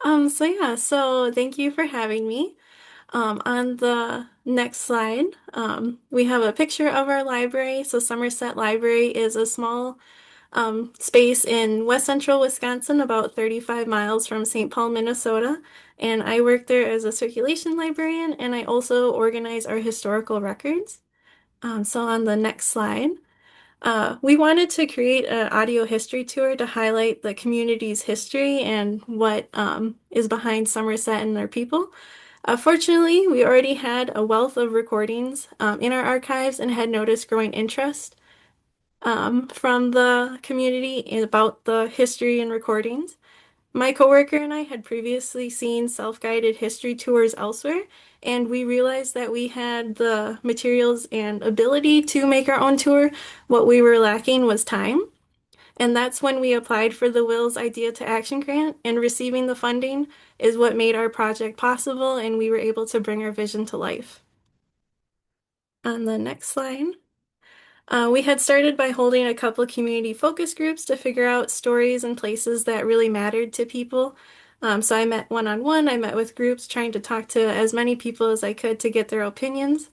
So thank you for having me. On the next slide, we have a picture of our library. So Somerset Library is a small space in west central Wisconsin, about 35 miles from St. Paul, Minnesota. And I work there as a circulation librarian, and I also organize our historical records. So on the next slide. We wanted to create an audio history tour to highlight the community's history and what is behind Somerset and their people. Fortunately, we already had a wealth of recordings in our archives and had noticed growing interest from the community about the history and recordings. My coworker and I had previously seen self-guided history tours elsewhere, and we realized that we had the materials and ability to make our own tour. What we were lacking was time, and that's when we applied for the Will's Idea to Action grant, and receiving the funding is what made our project possible, and we were able to bring our vision to life. On the next slide. We had started by holding a couple community focus groups to figure out stories and places that really mattered to people. So I met one-on-one, I met with groups trying to talk to as many people as I could to get their opinions.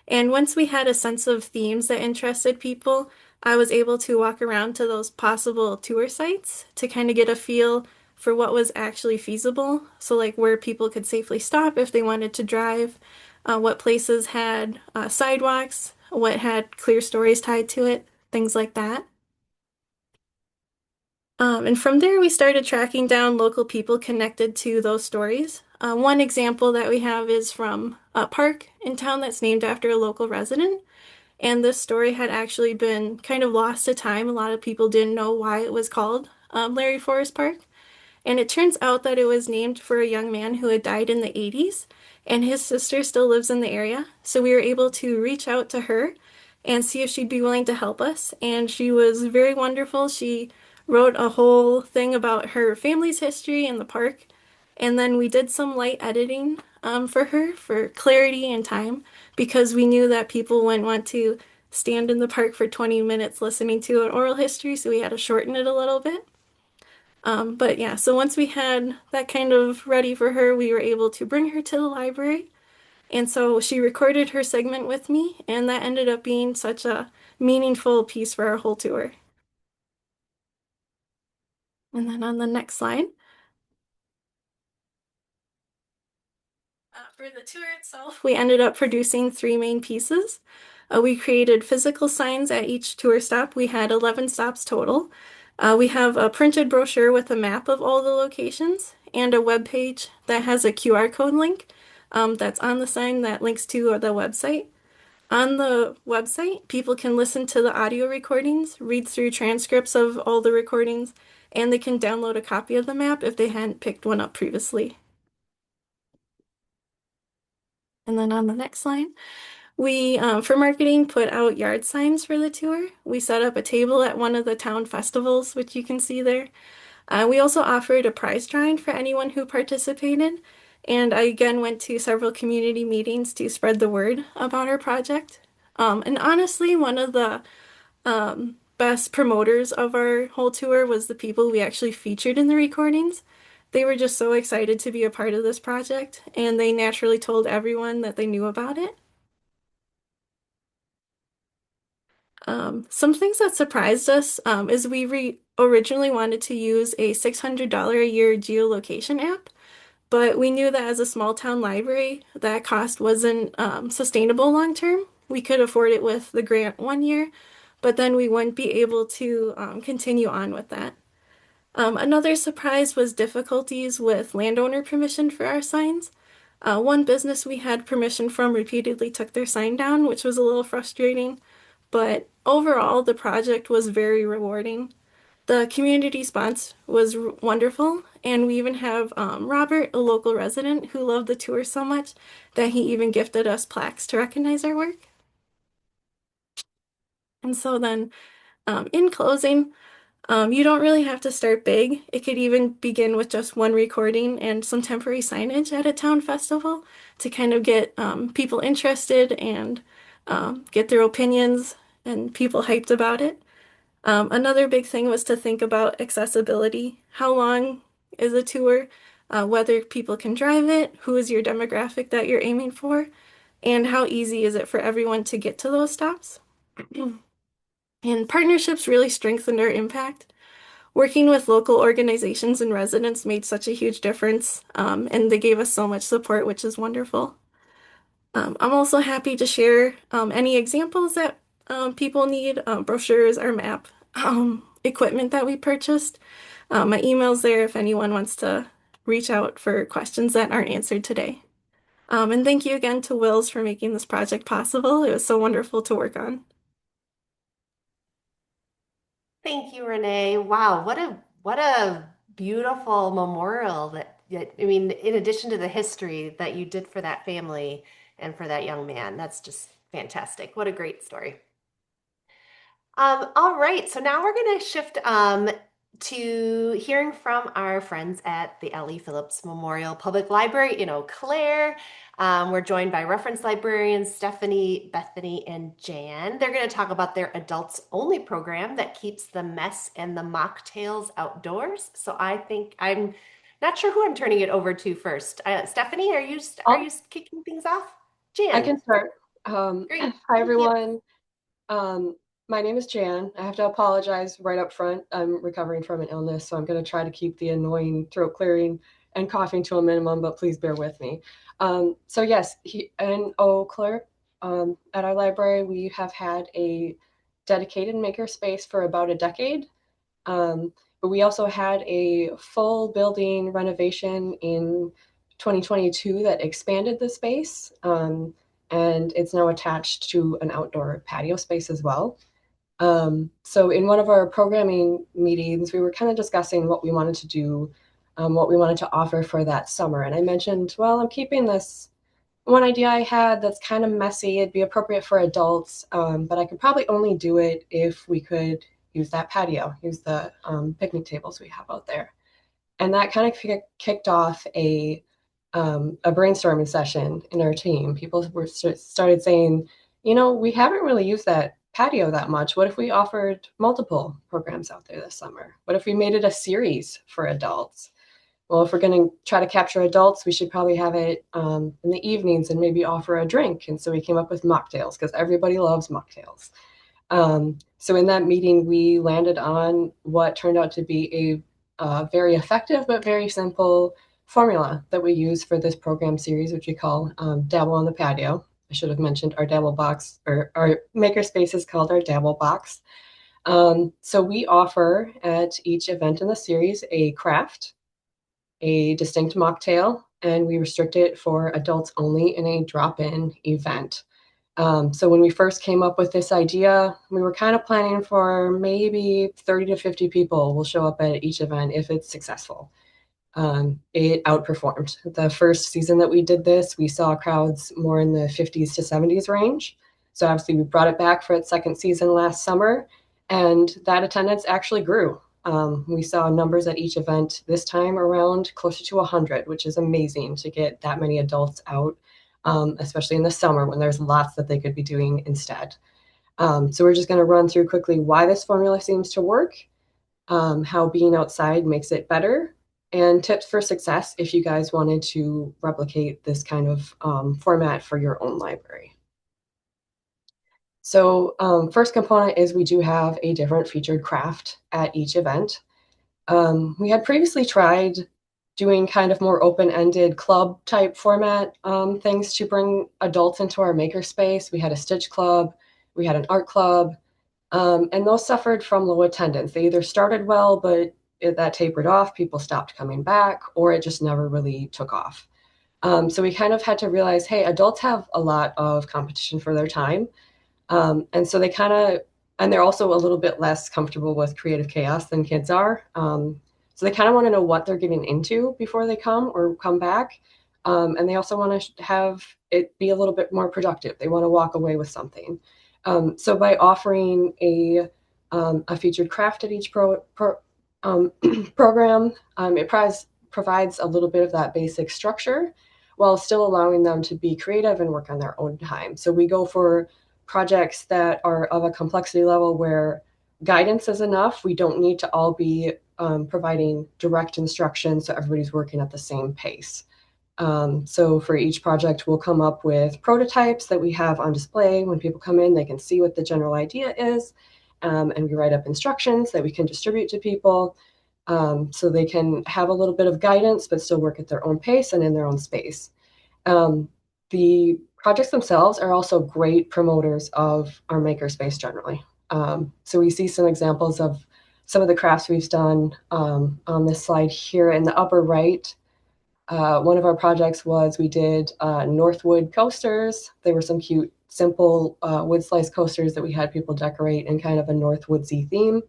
And once we had a sense of themes that interested people, I was able to walk around to those possible tour sites to kind of get a feel for what was actually feasible. So, like where people could safely stop if they wanted to drive, what places had sidewalks, what had clear stories tied to it, things like that. And from there, we started tracking down local people connected to those stories. One example that we have is from a park in town that's named after a local resident. And this story had actually been kind of lost to time. A lot of people didn't know why it was called Larry Forest Park. And it turns out that it was named for a young man who had died in the 80s, and his sister still lives in the area. So we were able to reach out to her and see if she'd be willing to help us. And she was very wonderful. She wrote a whole thing about her family's history in the park. And then we did some light editing for her for clarity and time because we knew that people wouldn't want to stand in the park for 20 minutes listening to an oral history, so we had to shorten it a little bit. But yeah, so once we had that kind of ready for her, we were able to bring her to the library. And so she recorded her segment with me, and that ended up being such a meaningful piece for our whole tour. And then on the next slide, for the tour itself, we ended up producing three main pieces. We created physical signs at each tour stop. We had 11 stops total. We have a printed brochure with a map of all the locations and a web page that has a QR code link that's on the sign that links to the website. On the website, people can listen to the audio recordings, read through transcripts of all the recordings, and they can download a copy of the map if they hadn't picked one up previously. And then on the next slide, we, for marketing, put out yard signs for the tour. We set up a table at one of the town festivals, which you can see there. We also offered a prize drawing for anyone who participated. And I again went to several community meetings to spread the word about our project. And honestly, one of the best promoters of our whole tour was the people we actually featured in the recordings. They were just so excited to be a part of this project, and they naturally told everyone that they knew about it. Some things that surprised us is we originally wanted to use a $600 a year geolocation app, but we knew that as a small town library, that cost wasn't sustainable long term. We could afford it with the grant 1 year, but then we wouldn't be able to continue on with that. Another surprise was difficulties with landowner permission for our signs. One business we had permission from repeatedly took their sign down, which was a little frustrating, but overall, the project was very rewarding. The community response was wonderful, and we even have Robert, a local resident, who loved the tour so much that he even gifted us plaques to recognize our work. And so then, in closing, you don't really have to start big. It could even begin with just one recording and some temporary signage at a town festival to kind of get people interested and get their opinions and people hyped about it. Another big thing was to think about accessibility. How long is a tour? whether people can drive it, who is your demographic that you're aiming for, and how easy is it for everyone to get to those stops. And partnerships really strengthened our impact. Working with local organizations and residents made such a huge difference, and they gave us so much support, which is wonderful. I'm also happy to share any examples that people need, brochures or map equipment that we purchased. My email's there if anyone wants to reach out for questions that aren't answered today. And thank you again to Wills for making this project possible. It was so wonderful to work on. Thank you, Renee. Wow, what a beautiful memorial I mean, in addition to the history that you did for that family and for that young man, that's just fantastic. What a great story. All right, so now we're going to shift to hearing from our friends at the L.E. Phillips Memorial Public Library in Eau Claire. We're joined by reference librarians Stephanie, Bethany, and Jan. They're going to talk about their adults only program that keeps the mess and the mocktails outdoors. So I think I'm not sure who I'm turning it over to first. Stephanie, are I'll, you kicking things off? I Jan, can start. great, Hi, thank you. everyone. My name is Jan. I have to apologize right up front. I'm recovering from an illness, so I'm going to try to keep the annoying throat clearing and coughing to a minimum, but please bear with me. So yes, in Eau Claire, at our library, we have had a dedicated maker space for about a decade. Um, but we also had a full building renovation in 2022 that expanded the space. And it's now attached to an outdoor patio space as well. So in one of our programming meetings, we were kind of discussing what we wanted to do, what we wanted to offer for that summer. And I mentioned, well, I'm keeping this one idea I had that's kind of messy. It'd be appropriate for adults, but I could probably only do it if we could use that patio, use the picnic tables we have out there. And that kind of kicked off a brainstorming session in our team. People started saying, we haven't really used that patio that much. What if we offered multiple programs out there this summer? What if we made it a series for adults? Well, if we're going to try to capture adults, we should probably have it in the evenings and maybe offer a drink. And so we came up with mocktails because everybody loves mocktails. So in that meeting, we landed on what turned out to be a very effective but very simple formula that we use for this program series, which we call Dabble on the Patio. I should have mentioned our Dabble box, or our makerspace is called our Dabble box. So we offer at each event in the series a craft, a distinct mocktail, and we restrict it for adults only in a drop-in event. So when we first came up with this idea, we were kind of planning for maybe 30 to 50 people will show up at each event if it's successful. It outperformed. The first season that we did this, we saw crowds more in the 50s to 70s range. So obviously we brought it back for its second season last summer, and that attendance actually grew. We saw numbers at each event this time around closer to 100, which is amazing to get that many adults out, especially in the summer when there's lots that they could be doing instead. So we're just going to run through quickly why this formula seems to work, how being outside makes it better, and tips for success if you guys wanted to replicate this kind of format for your own library. So first component is we do have a different featured craft at each event. We had previously tried doing kind of more open-ended club type format things to bring adults into our makerspace. We had a stitch club, we had an art club, and those suffered from low attendance. They either started well, but that tapered off, people stopped coming back, or it just never really took off. So we kind of had to realize, hey, adults have a lot of competition for their time. And so and they're also a little bit less comfortable with creative chaos than kids are. So they kind of want to know what they're getting into before they come or come back. And they also want to have it be a little bit more productive. They want to walk away with something. So by offering a featured craft at each program, it provides a little bit of that basic structure while still allowing them to be creative and work on their own time. So we go for projects that are of a complexity level where guidance is enough. We don't need to all be providing direct instruction so everybody's working at the same pace. So for each project, we'll come up with prototypes that we have on display. When people come in, they can see what the general idea is, and we write up instructions that we can distribute to people, so they can have a little bit of guidance but still work at their own pace and in their own space. The projects themselves are also great promoters of our makerspace generally. So we see some examples of some of the crafts we've done on this slide here in the upper right. One of our projects was we did Northwood coasters. They were some cute, simple wood slice coasters that we had people decorate in kind of a Northwoodsy theme.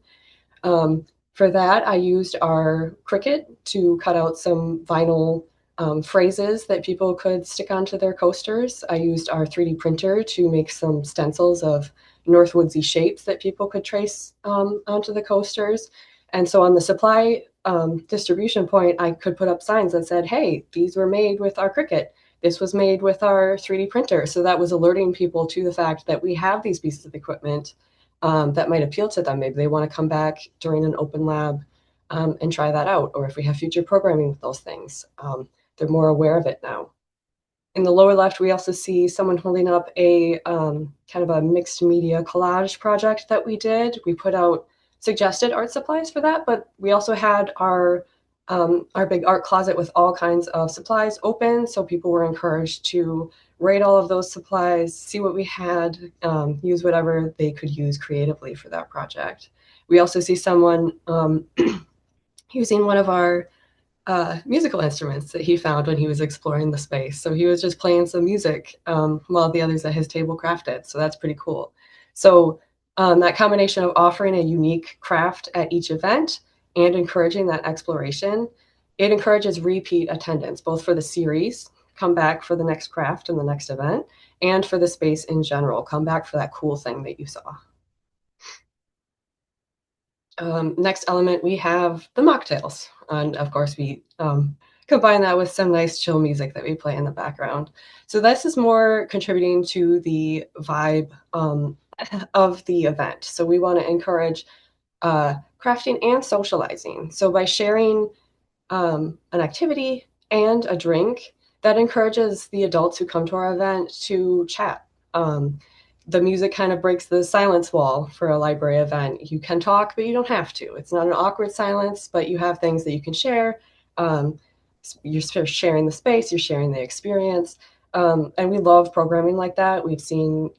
For that, I used our Cricut to cut out some vinyl phrases that people could stick onto their coasters. I used our 3D printer to make some stencils of Northwoodsy shapes that people could trace onto the coasters. And so on the supply distribution point, I could put up signs that said, hey, these were made with our Cricut. This was made with our 3D printer. So that was alerting people to the fact that we have these pieces of equipment that might appeal to them. Maybe they want to come back during an open lab and try that out. Or if we have future programming with those things, they're more aware of it now. In the lower left, we also see someone holding up a kind of a mixed media collage project that we did. We put out suggested art supplies for that, but we also had our big art closet with all kinds of supplies open. So people were encouraged to rate all of those supplies, see what we had, use whatever they could use creatively for that project. We also see someone using one of our musical instruments that he found when he was exploring the space. So he was just playing some music while the others at his table crafted. So that's pretty cool. So that combination of offering a unique craft at each event and encouraging that exploration, it encourages repeat attendance, both for the series, come back for the next craft and the next event, and for the space in general, come back for that cool thing that you saw. Next element, we have the mocktails. And of course, we combine that with some nice chill music that we play in the background. So this is more contributing to the vibe of the event. So we want to encourage crafting and socializing. So by sharing an activity and a drink, that encourages the adults who come to our event to chat. The music kind of breaks the silence wall for a library event. You can talk, but you don't have to. It's not an awkward silence, but you have things that you can share. You're sharing the space, you're sharing the experience. And we love programming like that. We've seen,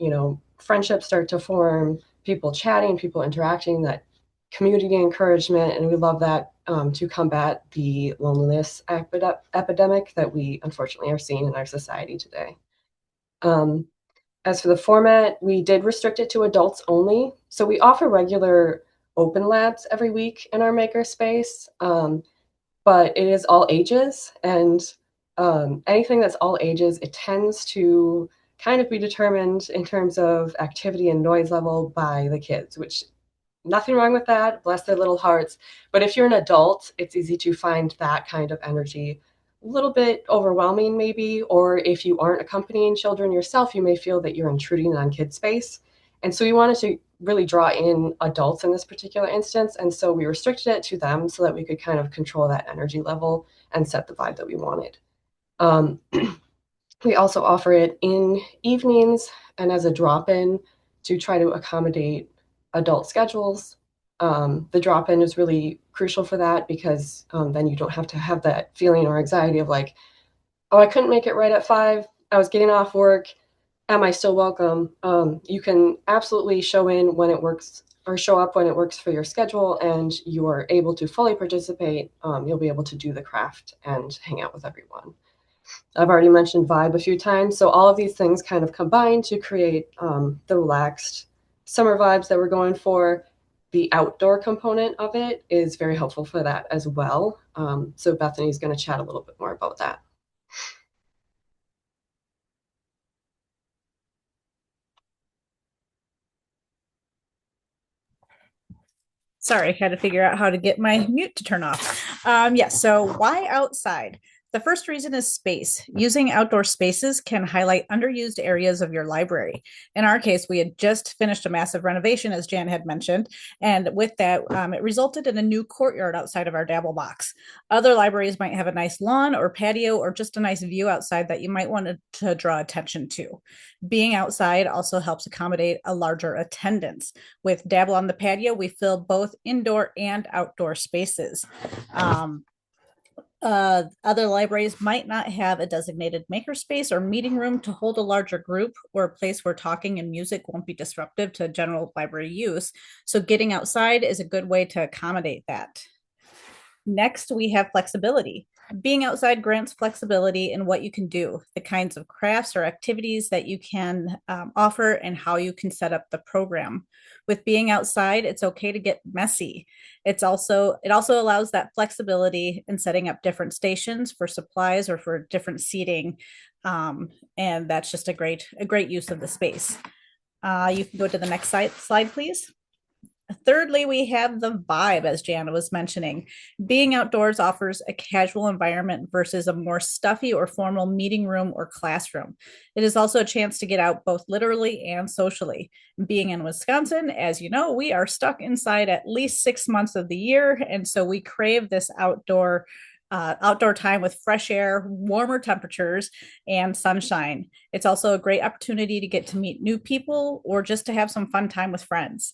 friendships start to form, people chatting, people interacting, that community encouragement. And we love that to combat the loneliness epidemic that we unfortunately are seeing in our society today. As for the format, we did restrict it to adults only. So we offer regular open labs every week in our makerspace, but it is all ages. And anything that's all ages, it tends to kind of be determined in terms of activity and noise level by the kids, which nothing wrong with that, bless their little hearts. But if you're an adult, it's easy to find that kind of energy a little bit overwhelming maybe, or if you aren't accompanying children yourself, you may feel that you're intruding on kid space. And so we wanted to really draw in adults in this particular instance. And so we restricted it to them so that we could kind of control that energy level and set the vibe that we wanted. We also offer it in evenings and as a drop-in to try to accommodate adult schedules. The drop-in is really crucial for that because then you don't have to have that feeling or anxiety of like, oh, I couldn't make it right at 5. I was getting off work. Am I still welcome? You can absolutely show in when it works or show up when it works for your schedule and you are able to fully participate. You'll be able to do the craft and hang out with everyone. I've already mentioned vibe a few times. So all of these things kind of combine to create the relaxed summer vibes that we're going for. The outdoor component of it is very helpful for that as well. So Bethany is going to chat a little bit more about that. Sorry, I had to figure out how to get my mute to turn off. Yes, so why outside? The first reason is space. Using outdoor spaces can highlight underused areas of your library. In our case, we had just finished a massive renovation, as Jan had mentioned, and with that, it resulted in a new courtyard outside of our Dabble box. Other libraries might have a nice lawn or patio or just a nice view outside that you might want to draw attention to. Being outside also helps accommodate a larger attendance. With Dabble on the patio, we fill both indoor and outdoor spaces. Other libraries might not have a designated makerspace or meeting room to hold a larger group or a place where talking and music won't be disruptive to general library use. So getting outside is a good way to accommodate that. Next, we have flexibility. Being outside grants flexibility in what you can do, the kinds of crafts or activities that you can offer, and how you can set up the program. With being outside, it's okay to get messy. It also allows that flexibility in setting up different stations for supplies or for different seating, and that's just a great use of the space. You can go to the next slide, please. Thirdly, we have the vibe, as Jana was mentioning. Being outdoors offers a casual environment versus a more stuffy or formal meeting room or classroom. It is also a chance to get out both literally and socially. Being in Wisconsin, as you know, we are stuck inside at least 6 months of the year, and so we crave this outdoor time with fresh air, warmer temperatures, and sunshine. It's also a great opportunity to get to meet new people or just to have some fun time with friends.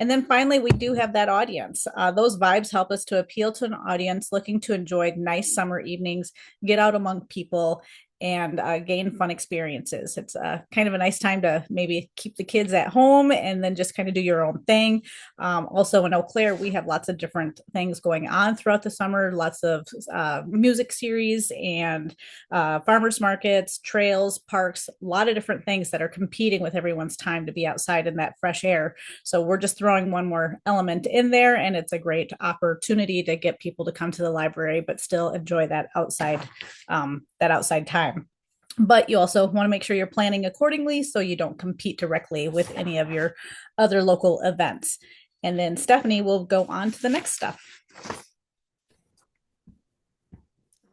And then finally, we do have that audience. Those vibes help us to appeal to an audience looking to enjoy nice summer evenings, get out among people, and gain fun experiences. It's kind of a nice time to maybe keep the kids at home and then just kind of do your own thing. Also in Eau Claire, we have lots of different things going on throughout the summer, lots of music series and farmers markets, trails, parks, a lot of different things that are competing with everyone's time to be outside in that fresh air. So we're just throwing one more element in there, and it's a great opportunity to get people to come to the library, but still enjoy that outside time. But you also want to make sure you're planning accordingly so you don't compete directly with any of your other local events. And then Stephanie will go on to the next stuff.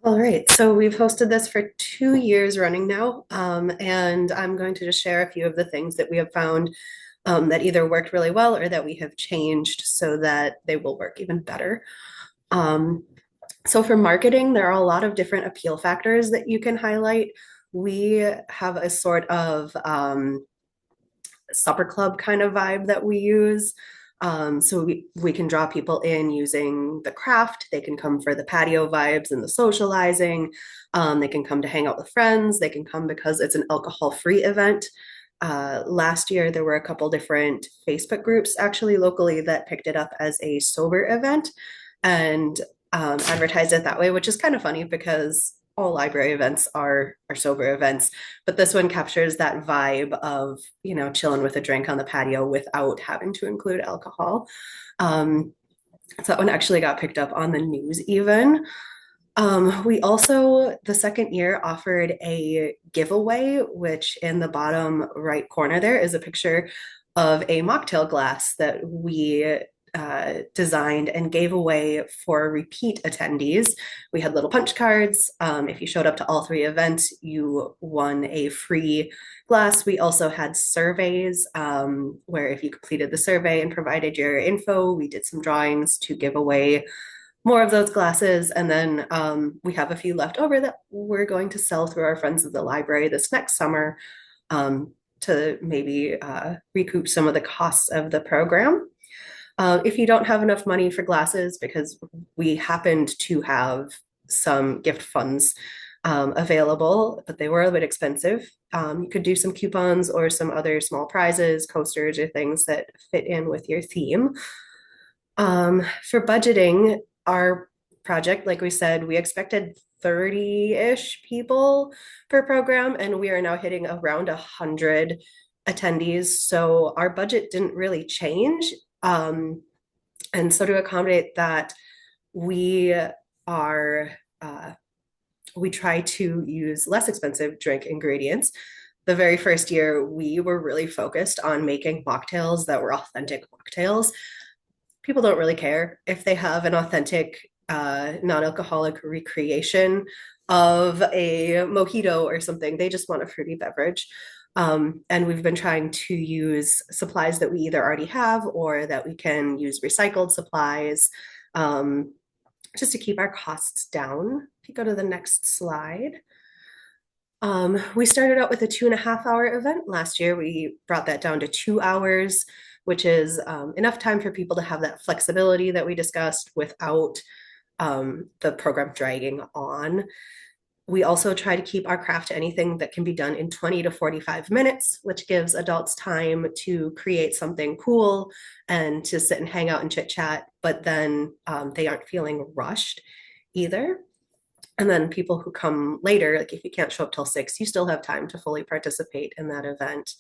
All right, so we've hosted this for 2 years running now, and I'm going to just share a few of the things that we have found that either worked really well or that we have changed so that they will work even better. So for marketing, there are a lot of different appeal factors that you can highlight. We have a sort of supper club kind of vibe that we use. So we can draw people in using the craft. They can come for the patio vibes and the socializing. They can come to hang out with friends. They can come because it's an alcohol-free event. Last year, there were a couple different Facebook groups actually locally that picked it up as a sober event and advertised it that way, which is kind of funny because all library events are sober events, but this one captures that vibe of, you know, chilling with a drink on the patio without having to include alcohol. So that one actually got picked up on the news even. We also, the second year, offered a giveaway, which in the bottom right corner there is a picture of a mocktail glass that we designed and gave away for repeat attendees. We had little punch cards. If you showed up to all 3 events, you won a free glass. We also had surveys where if you completed the survey and provided your info, we did some drawings to give away more of those glasses. And then we have a few left over that we're going to sell through our Friends of the Library this next summer to maybe recoup some of the costs of the program. If you don't have enough money for glasses, because we happened to have some gift funds available, but they were a bit expensive, you could do some coupons or some other small prizes, coasters, or things that fit in with your theme. For budgeting, our project, like we said, we expected 30-ish people per program, and we are now hitting around 100 attendees. So our budget didn't really change. And so to accommodate that, we try to use less expensive drink ingredients. The very first year, we were really focused on making mocktails that were authentic mocktails. People don't really care if they have an authentic non-alcoholic recreation. of a mojito or something. They just want a fruity beverage. And we've been trying to use supplies that we either already have or that we can use recycled supplies, just to keep our costs down. If you go to the next slide. We started out with a 2.5 hour event. Last year, we brought that down to 2 hours, which is enough time for people to have that flexibility that we discussed without the program dragging on. We also try to keep our craft to anything that can be done in 20 to 45 minutes, which gives adults time to create something cool and to sit and hang out and chit chat, but then they aren't feeling rushed either. And then people who come later, like if you can't show up till 6, you still have time to fully participate in that event.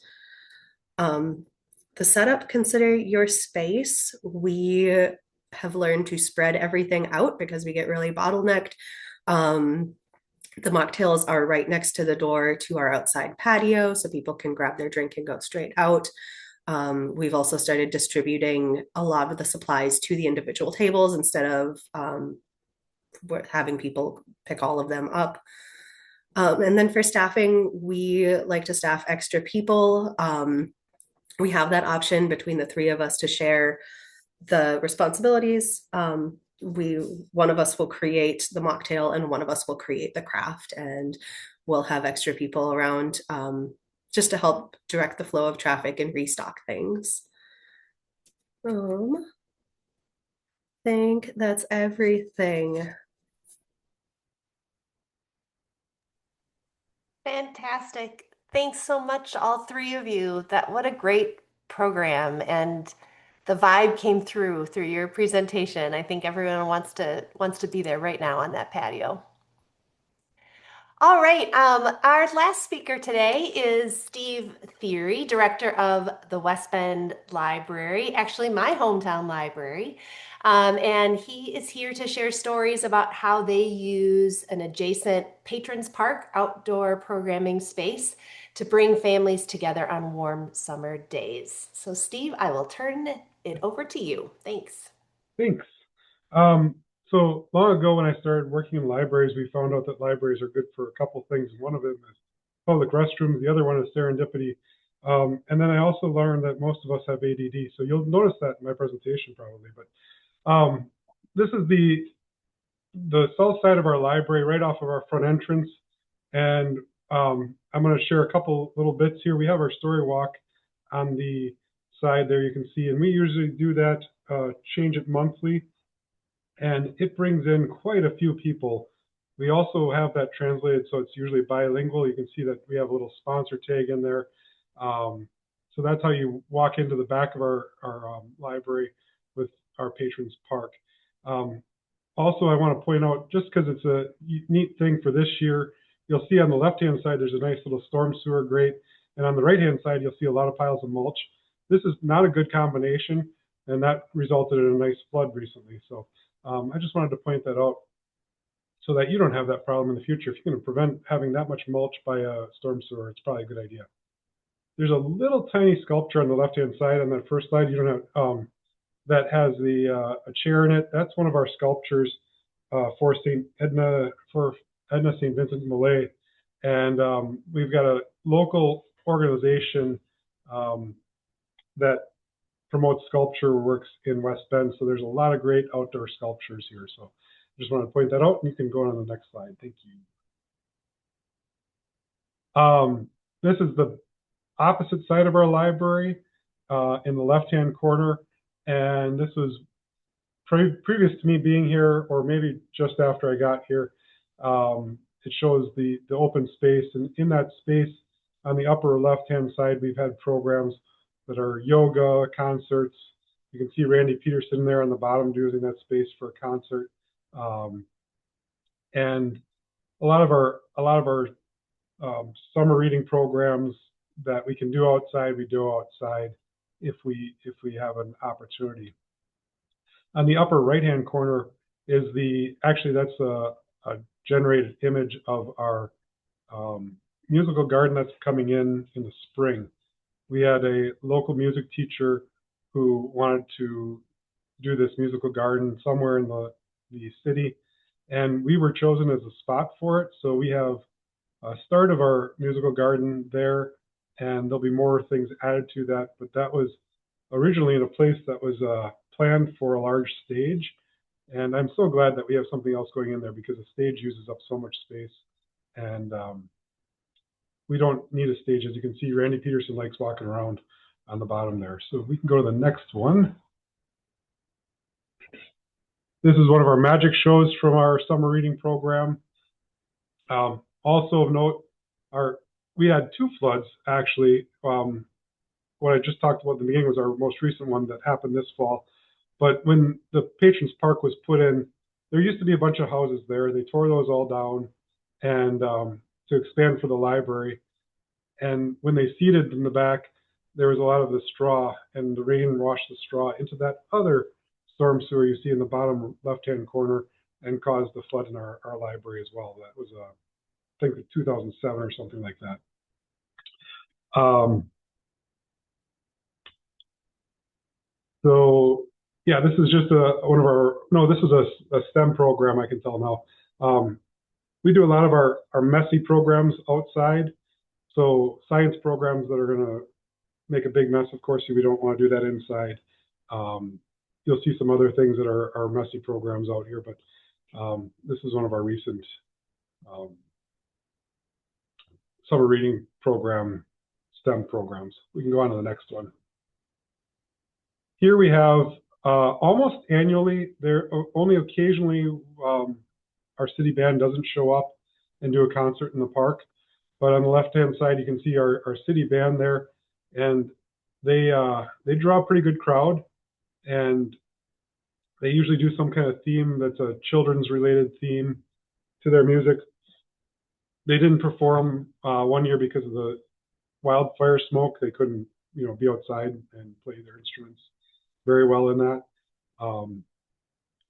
The setup, consider your space. We have learned to spread everything out because we get really bottlenecked. The mocktails are right next to the door to our outside patio, so people can grab their drink and go straight out. We've also started distributing a lot of the supplies to the individual tables instead of having people pick all of them up. And then for staffing, we like to staff extra people. We have that option between the three of us to share the responsibilities. One of us will create the mocktail and one of us will create the craft, and we'll have extra people around just to help direct the flow of traffic and restock things. I think that's everything. Fantastic. Thanks so much, all three of you. What a great program, and the vibe came through your presentation. I think everyone wants to be there right now on that patio. All right, our last speaker today is Steve Thiry, director of the West Bend Library, actually my hometown library. And he is here to share stories about how they use an adjacent Patrons Park outdoor programming space to bring families together on warm summer days. So Steve, I will turn it over to you. Thanks. Thanks. So long ago when I started working in libraries, we found out that libraries are good for a couple things. One of them is public restrooms. The other one is serendipity. And then I also learned that most of us have ADD. So you'll notice that in my presentation probably. But this is the south side of our library, right off of our front entrance. And I'm going to share a couple little bits here. We have our story walk on the side there, you can see, and we usually do that, change it monthly, and it brings in quite a few people. We also have that translated, so it's usually bilingual. You can see that we have a little sponsor tag in there. So that's how you walk into the back of our library with our Patrons Park. Also, I want to point out, just because it's a neat thing for this year, you'll see on the left-hand side, there's a nice little storm sewer grate, and on the right-hand side, you'll see a lot of piles of mulch. This is not a good combination, and that resulted in a nice flood recently. So I just wanted to point that out so that you don't have that problem in the future. If you're going to prevent having that much mulch by a storm sewer, it's probably a good idea. There's a little tiny sculpture on the left-hand side on that first slide. You don't have that has a chair in it. That's one of our sculptures for Edna St. Vincent Millay, and we've got a local organization that promotes sculpture works in West Bend. So there's a lot of great outdoor sculptures here. So I just want to point that out, and you can go on to the next slide. Thank you. This is the opposite side of our library in the left-hand corner. And this was previous to me being here, or maybe just after I got here. It shows the open space. And in that space, on the upper left-hand side, we've had programs that are yoga, concerts. You can see Randy Peterson there on the bottom using that space for a concert. And a lot of our summer reading programs that we can do outside, we do outside if we have an opportunity. On the upper right-hand corner is that's a generated image of our musical garden that's coming in the spring. We had a local music teacher who wanted to do this musical garden somewhere in the city, and we were chosen as a spot for it. So we have a start of our musical garden there, and there'll be more things added to that. But that was originally in a place that was planned for a large stage. And I'm so glad that we have something else going in there because the stage uses up so much space. And we don't need a stage. As you can see, Randy Peterson likes walking around on the bottom there. So we can go to the next one. This is one of our magic shows from our summer reading program. Also of note, we had 2 floods actually. What I just talked about at the beginning was our most recent one that happened this fall. But when the Patrons Park was put in, there used to be a bunch of houses there. They tore those all down and to expand for the library. And when they seeded in the back, there was a lot of the straw, and the rain washed the straw into that other storm sewer you see in the bottom left-hand corner and caused the flood in our library as well. That was, I think, 2007 or something like that. So yeah, this is just this is a STEM program, I can tell now. We do a lot of our messy programs outside. So science programs that are going to make a big mess, of course, we don't want to do that inside. You'll see some other things that are messy programs out here, but this is one of our recent summer reading program STEM programs. We can go on to the next one. Here we have almost annually, only occasionally our city band doesn't show up and do a concert in the park. But on the left-hand side, you can see our city band there, and they draw a pretty good crowd, and they usually do some kind of theme that's a children's related theme to their music. They didn't perform one year because of the wildfire smoke. They couldn't, be outside and play their instruments very well in that.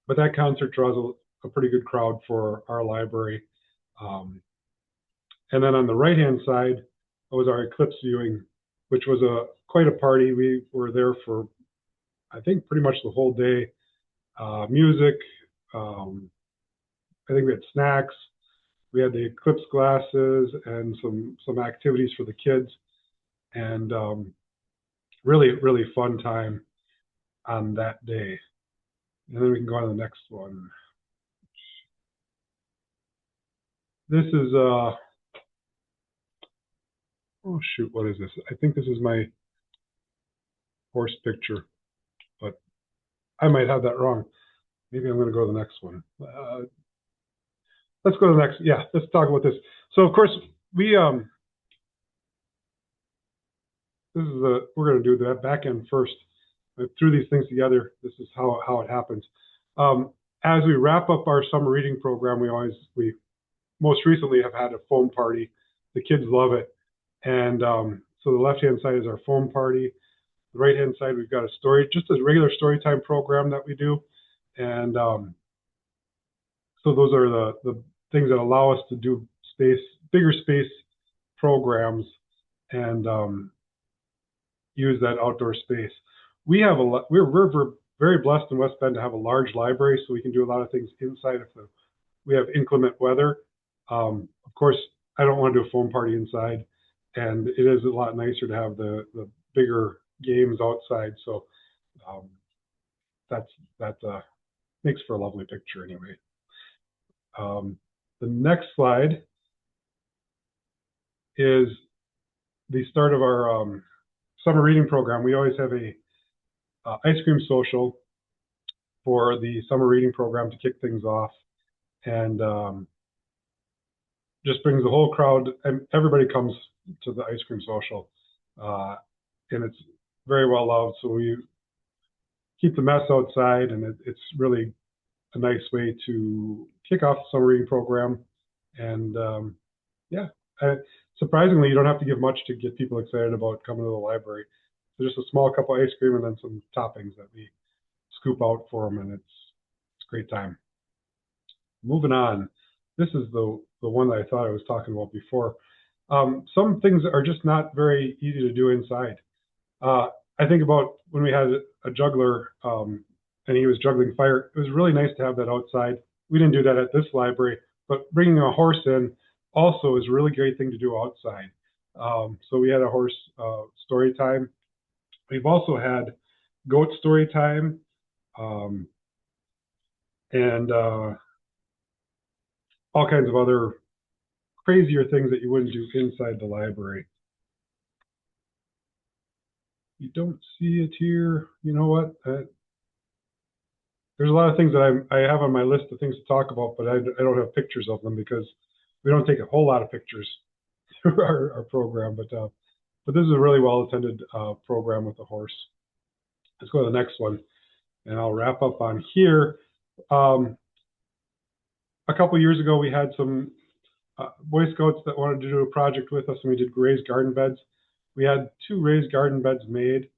But that concert draws a pretty good crowd for our library. And then on the right-hand side was our eclipse viewing, which was quite a party. We were there for, I think, pretty much the whole day. Music, I think we had snacks. We had the eclipse glasses and some activities for the kids, and really, really fun time on that day. And then we can go on to the next one. This is oh shoot, what is this? I think this is my horse picture, but I might have that wrong. Maybe I'm going to go to the next one. Let's go to the next. Yeah, let's talk about this. So of course we we're going to do that back end first. I threw these things together. This is how it happens. As we wrap up our summer reading program, we most recently have had a foam party. The kids love it. And so the left-hand side is our foam party. The right-hand side, we've got just a regular story time program that we do. And so those are the things that allow us to do bigger space programs and use that outdoor space. We're very blessed in West Bend to have a large library, so we can do a lot of things inside if we have inclement weather. Of course, I don't want to do a foam party inside, and it is a lot nicer to have the bigger games outside. So that makes for a lovely picture anyway. The next slide is the start of our summer reading program. We always have a ice cream social for the summer reading program to kick things off, and just brings the whole crowd, and everybody comes to the ice cream social, and it's very well loved. So we keep the mess outside, and it's really a nice way to kick off the summer reading program. And yeah, surprisingly, you don't have to give much to get people excited about coming to the library. So just a small cup of ice cream and then some toppings that we scoop out for them, and it's a great time. Moving on, this is the one that I thought I was talking about before. Some things are just not very easy to do inside. I think about when we had a juggler and he was juggling fire. It was really nice to have that outside we didn't do that at this library, but bringing a horse in also is a really great thing to do outside. So we had a horse story time. We've also had goat story time, and all kinds of other crazier things that you wouldn't do inside the library. You don't see it here. You know what? There's a lot of things that I have on my list of things to talk about, but I don't have pictures of them because we don't take a whole lot of pictures through our program. But this is a really well attended program with the horse. Let's go to the next one, and I'll wrap up on here. A couple years ago, we had some Boy Scouts that wanted to do a project with us, and we did raised garden beds. We had 2 raised garden beds made.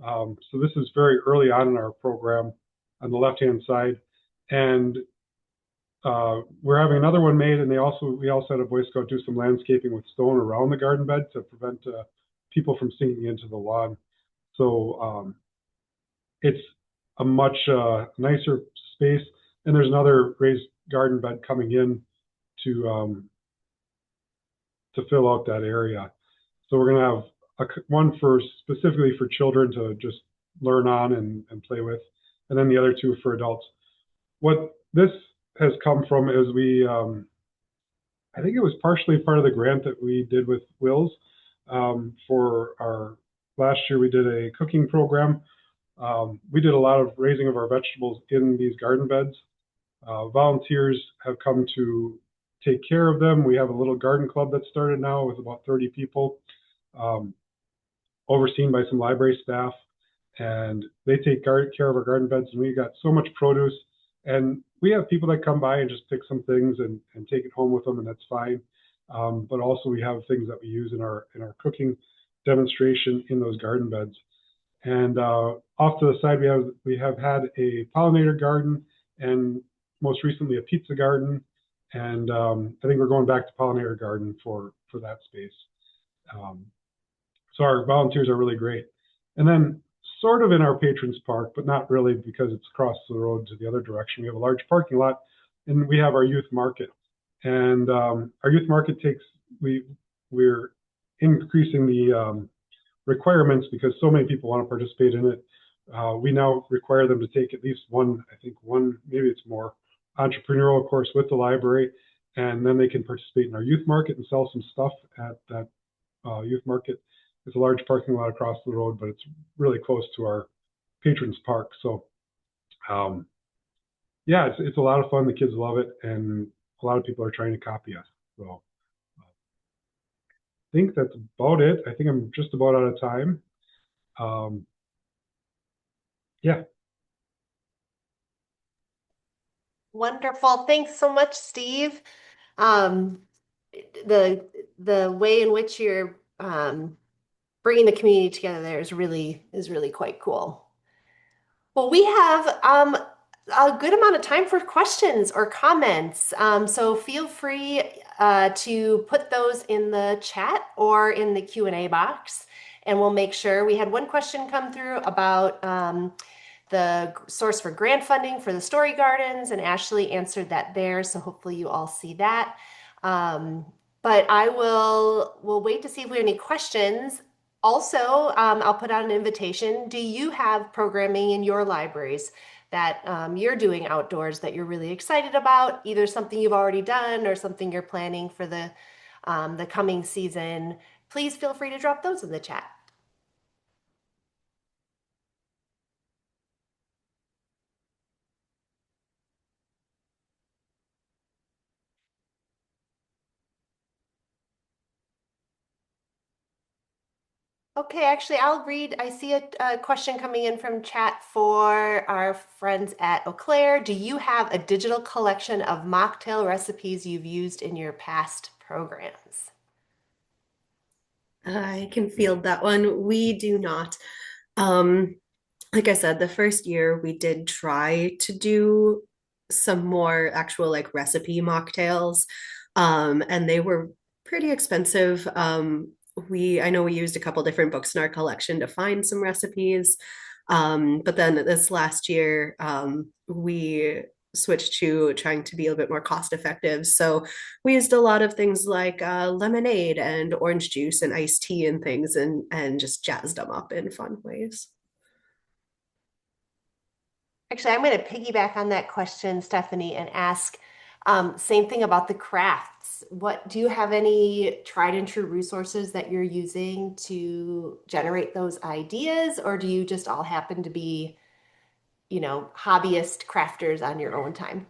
So this is very early on in our program on the left-hand side. And we're having another one made, and we also had a Boy Scout do some landscaping with stone around the garden bed to prevent people from sinking into the lawn. So it's a much nicer space. And there's another raised garden bed coming in to fill out that area. So we're going to have one specifically for children to just learn on and play with, and then the other 2 for adults. What this has come from is I think it was partially part of the grant that we did with WiLS. For our last year, we did a cooking program. We did a lot of raising of our vegetables in these garden beds. Volunteers have come to take care of them. We have a little garden club that started now with about 30 people, overseen by some library staff, and they take care of our garden beds. And we got so much produce, and we have people that come by and just pick some things and take it home with them, and that's fine. But also we have things that we use in our cooking demonstration in those garden beds. And off to the side, we have had a pollinator garden, and most recently a pizza garden. And I think we're going back to pollinator garden for that space. So our volunteers are really great. And then sort of in our patrons park, but not really because it's across the road to the other direction. We have a large parking lot, and we have our youth market. And our youth market we're increasing the requirements because so many people want to participate in it. We now require them to take at least one, maybe it's more, entrepreneurial course with the library, and then they can participate in our youth market and sell some stuff at that youth market. It's a large parking lot across the road, but it's really close to our patrons park. So yeah, it's a lot of fun. The kids love it, and a lot of people are trying to copy us. So I think that's about it. I think I'm just about out of time. Yeah. Wonderful. Thanks so much, Steve. The way in which you're bringing the community together there is really quite cool. Well, we have a good amount of time for questions or comments. So feel free to put those in the chat or in the Q&A box, and we'll make sure. We had one question come through about the source for grant funding for the story gardens, and Ashlee answered that there. So hopefully you all see that. But we'll wait to see if we have any questions. Also, I'll put out an invitation. Do you have programming in your libraries that you're doing outdoors that you're really excited about? Either something you've already done or something you're planning for the coming season. Please feel free to drop those in the chat. Okay, actually, I'll read. I see a question coming in from chat for our friends at Eau Claire. Do you have a digital collection of mocktail recipes you've used in your past programs? I can field that one. We do not. Like I said, the first year we did try to do some more actual like recipe mocktails, and they were pretty expensive. I know we used a couple different books in our collection to find some recipes. But then this last year, we switch to trying to be a little bit more cost effective. So we used a lot of things like lemonade and orange juice and iced tea and things, and just jazzed them up in fun ways. Actually, I'm going to piggyback on that question, Stephanie, and ask same thing about the crafts. What do you have any tried and true resources that you're using to generate those ideas, or do you just all happen to be, hobbyist crafters on your own time?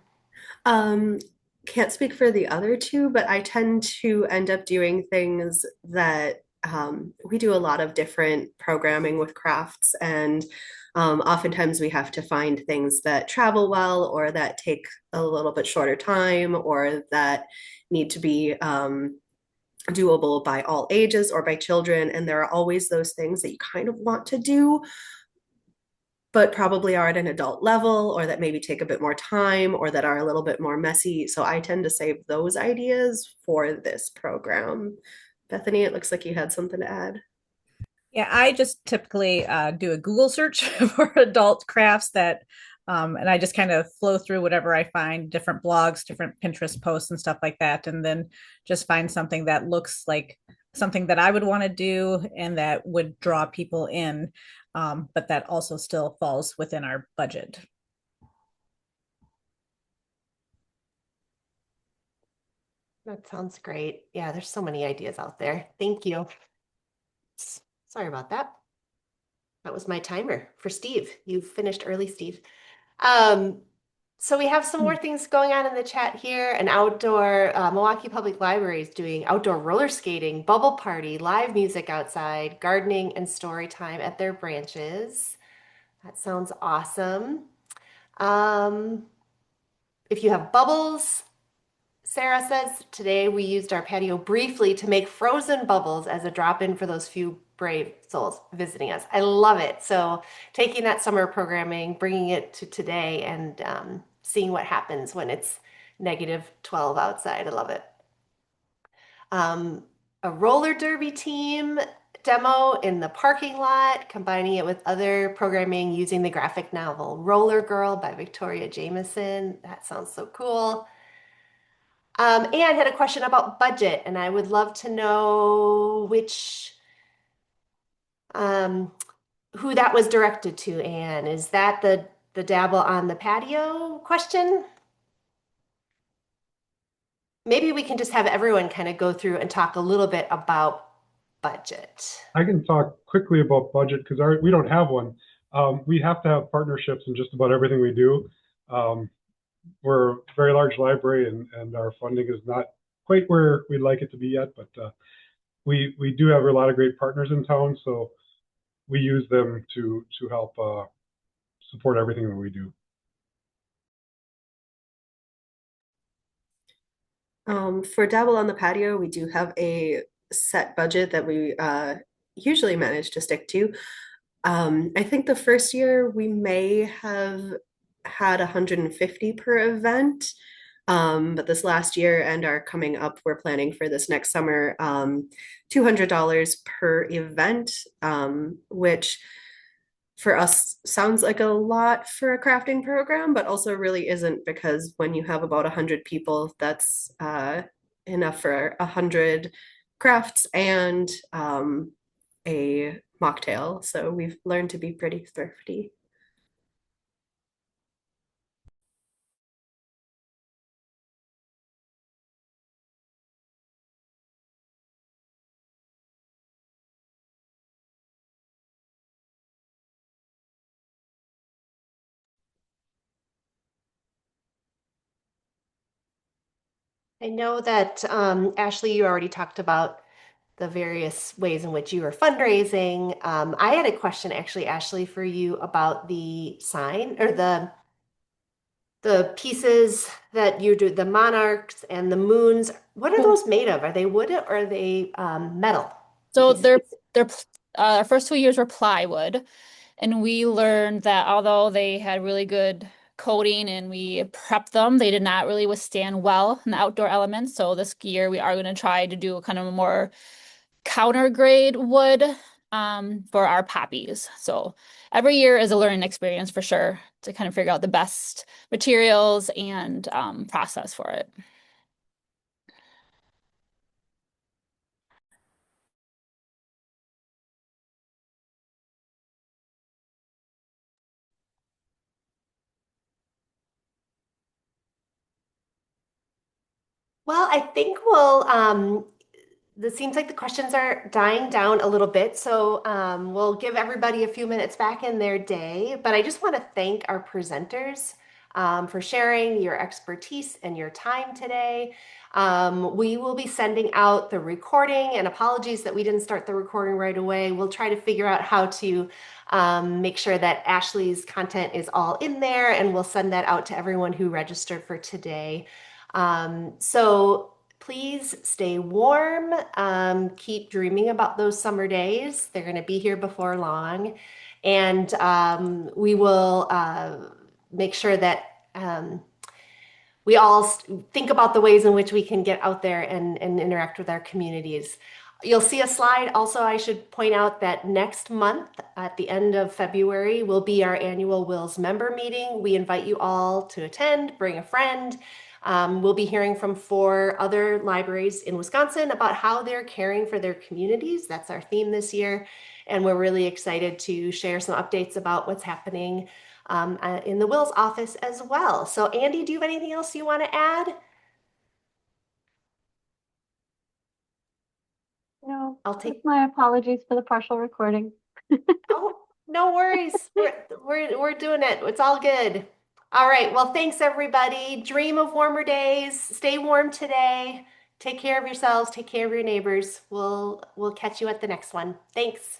Um, can't speak for the other two, but I tend to end up doing things that we do a lot of different programming with crafts, and oftentimes we have to find things that travel well or that take a little bit shorter time or that need to be doable by all ages or by children. And there are always those things that you kind of want to do, but probably are at an adult level or that maybe take a bit more time or that are a little bit more messy. So I tend to save those ideas for this program. Bethany, it looks like you had something to add. Yeah, I just typically do a Google search for adult crafts and I just kind of flow through whatever I find, different blogs, different Pinterest posts and stuff like that, and then just find something that looks like something that I would want to do and that would draw people in, but that also still falls within our budget. That sounds great. Yeah, there's so many ideas out there. Thank you. Sorry about that. That was my timer for Steve. You finished early, Steve. Um, so we have some more things going on in the chat here. An outdoor Milwaukee Public Library is doing outdoor roller skating, bubble party, live music outside, gardening, and story time at their branches. That sounds awesome. Um, if you have bubbles, Sarah says, today we used our patio briefly to make frozen bubbles as a drop-in for those few brave souls visiting us. I love it. So taking that summer programming, bringing it to today and seeing what happens when it's -12 outside. I love it. A roller derby team demo in the parking lot, combining it with other programming using the graphic novel Roller Girl by Victoria Jameson. That sounds so cool. And had a question about budget, and I would love to know um, who that was directed to, Anne. Is that the dabble on the patio question? Maybe we can just have everyone kind of go through and talk a little bit about budget. I can talk quickly about budget because we don't have one. We have to have partnerships in just about everything we do. We're a very large library and our funding is not quite where we'd like it to be yet, but we do have a lot of great partners in town, so we use them to help support everything that we do. For Dabble on the Patio, we do have a set budget that we usually manage to stick to. I think the first year we may have had 150 per event. But this last year and are coming up, we're planning for this next summer, $200 per event, which for us sounds like a lot for a crafting program, but also really isn't because when you have about 100 people, that's enough for 100 crafts and a mocktail. So we've learned to be pretty thrifty. I know that Ashlee, you already talked about the various ways in which you are fundraising. I had a question actually, Ashlee, for you about the sign or the pieces that you do, the monarchs and the moons. What are those made of? Are they wood or are they metal? So Pieces? they're our first 2 years were plywood, and we learned that although they had really good coating and we prepped them, they did not really withstand well in the outdoor elements. So this year we are going to try to do kind of a more counter grade wood for our poppies. So every year is a learning experience for sure to kind of figure out the best materials and process for it. Well, I think it seems like the questions are dying down a little bit, so we'll give everybody a few minutes back in their day. But I just want to thank our presenters for sharing your expertise and your time today. We will be sending out the recording, and apologies that we didn't start the recording right away. We'll try to figure out how to make sure that Ashlee's content is all in there, and we'll send that out to everyone who registered for today. So please stay warm. Keep dreaming about those summer days. They're going to be here before long. And we will make sure that we all think about the ways in which we can get out there and interact with our communities. You'll see a slide. Also, I should point out that next month, at the end of February, will be our annual WiLS member meeting. We invite you all to attend, bring a friend. We'll be hearing from 4 other libraries in Wisconsin about how they're caring for their communities. That's our theme this year. And we're really excited to share some updates about what's happening in the WiLS office as well. So Andy, do you have anything else you want to add? No, I'll take my apologies for the partial recording. Oh, no worries. We're doing it. It's all good. All right. Well, thanks everybody. Dream of warmer days. Stay warm today. Take care of yourselves. Take care of your neighbors. We'll catch you at the next one. Thanks.